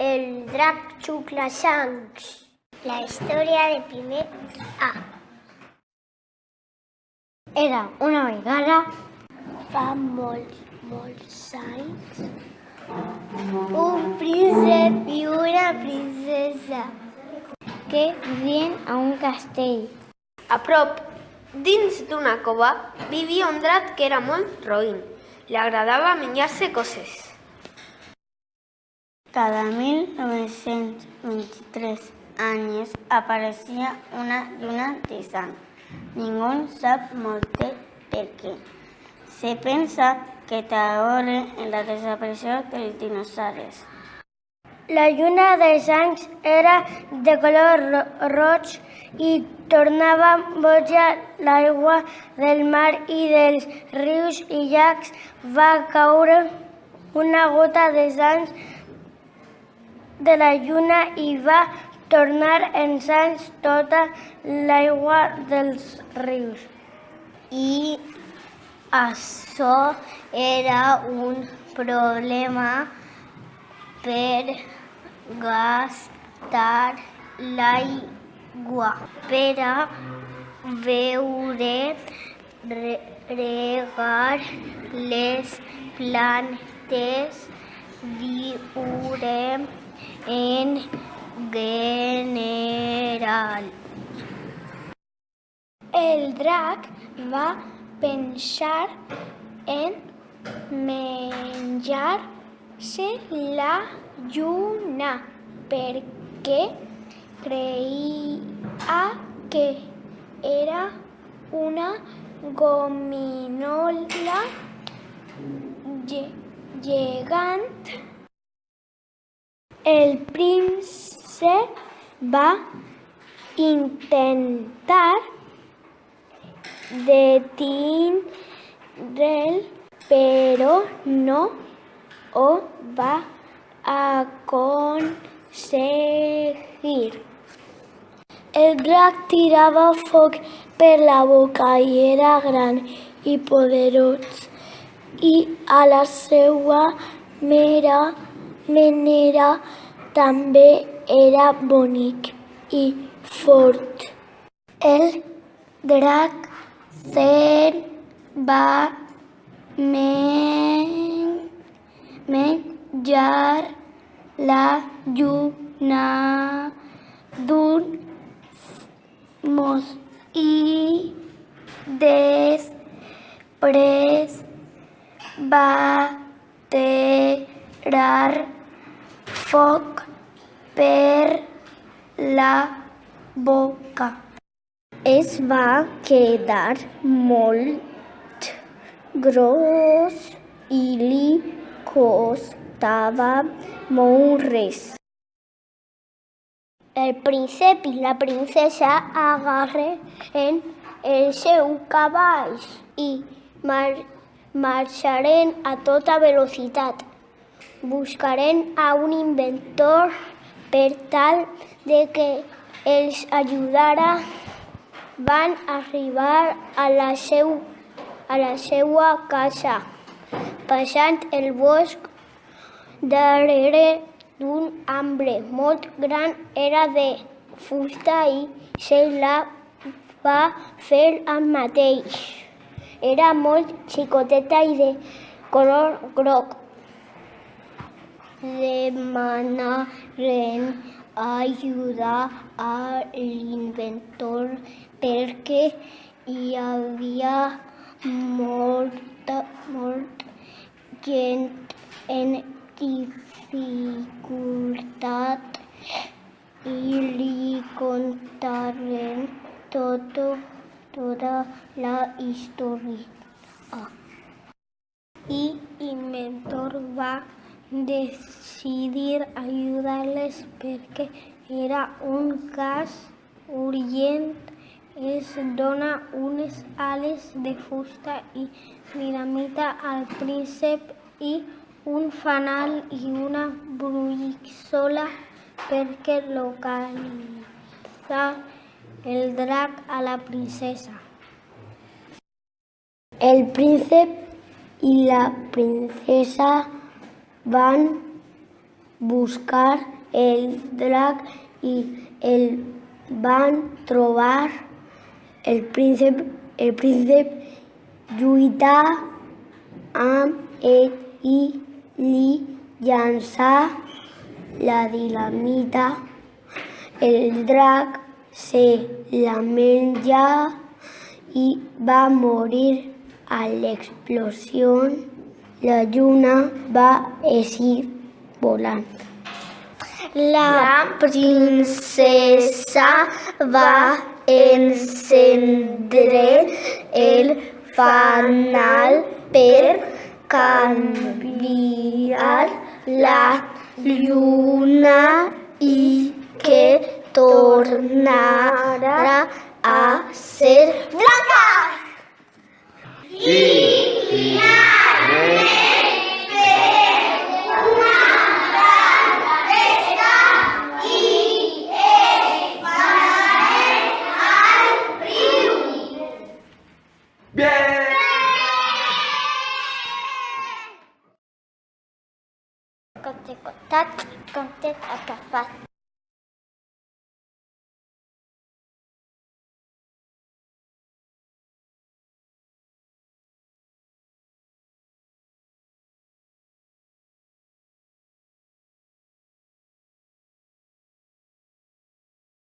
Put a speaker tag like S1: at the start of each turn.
S1: El drac xuclasangs. La història de primer A. Era una vegada, fa molts anys, un príncep i una princesa que vivien a un castell.
S2: A prop, dins d'una cova, vivia un drac que era molt roïn. Li agradava menjar-se coses.
S1: Cada 1923 anys apareixia una lluna de sang. Ningú sap molt bé per què. Se pensa que té a veure amb la desaparició dels dinosaures. La lluna de sang era de color roig i tornava boja l'aigua del mar i dels rius i llacs. Va caure una gota de sang de la lluna i va tornar en sang tota l'aigua dels rius. I això era un problema per gastar l'aigua, per a beure, regar les plantes, viure en general. El drac va pensar en menjar-se la lluna perquè creia que era una gominola gegant. El príncep va intentar detindre'l, però no ho va aconseguir. El drac tirava foc per la boca i era gran i poderós, i a la seva manera també era bonic i fort. El drac se'n va menjar la lluna d'un mos i després va tirar foc per la boca. Es va quedar molt gros i li costava moure's. El príncep i la princesa agarren els seus cavalls i marxaren a tota velocitat. Buscaren a un inventor per tal de que els ajudara. Van arribar a la seva casa, passant el bosc darrere d'un arbre molt gran. Era de fusta i se la va fer el mateix. Era molt xicoteta i de color groc. Demanaren ajuda a l'inventor perquè hi havia molta gent en dificultat i li contaren tota la història. I l'inventor va decidir ajudar-les perquè era un cas urgent. Els dona unes ales de fusta i dinamita al príncep i un fanal i una brúixola perquè localitza el drac a la princesa. El príncep i la princesa van
S3: buscar el drac i el van trobar. El príncep lluità amb ell i li llançà la dinamita. El drac se la menjà i va morir a l'explosió. La lluna va eixir volant. La princesa va encendre el fanal per canviar la lluna i que tornara a ser blanca.
S4: Bien!
S1: Conte contat, conte agafat.